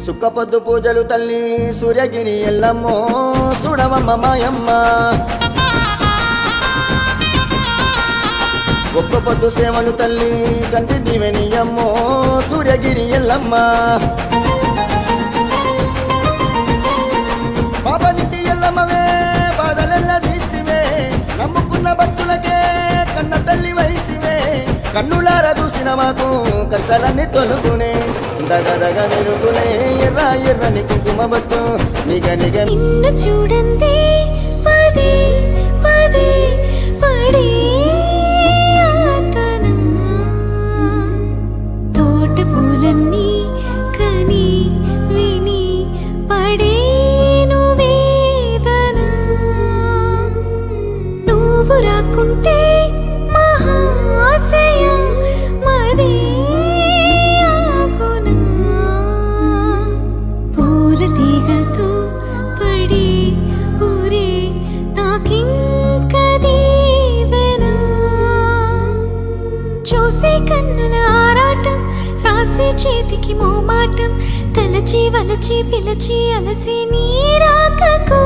సుక్కపొద్దు పూజలు తల్లి సూర్యగిరి ఎల్లమ్మో చూడవమ్మ మాయమ్మ ఒక్క పొద్దు సేవలు తల్లి కంటి దీవెనియమ్మో సూర్యగిరి ఎల్లమ్మ పాపనింటి ఎల్లమ్మవే బాధలెల్ల తీస్తివే నమ్ముకున్న భక్తులకే కన్న తల్లి వైతివే కన్నులార చూసిన మాకు కష్టాలన్నీ తొలుగునే దగదగ మెరుగునే ఎర్ర ఎర్రని కుంకుమ బట్టు నిగ నిగ నిన్ను చూడండి పదే పదే పడే ఆతన తోట పూలన్నీ కని విని పడేను వేదన నువ్వు రాకుంటే మహాశయ మదే తీగతో పడి ఊరే నాకింక దీవెనా చూసే కన్నుల ఆరాటం రాసే చేతికి మోమాటం తలచి వలచి పిలచి అలసి నీరాకకు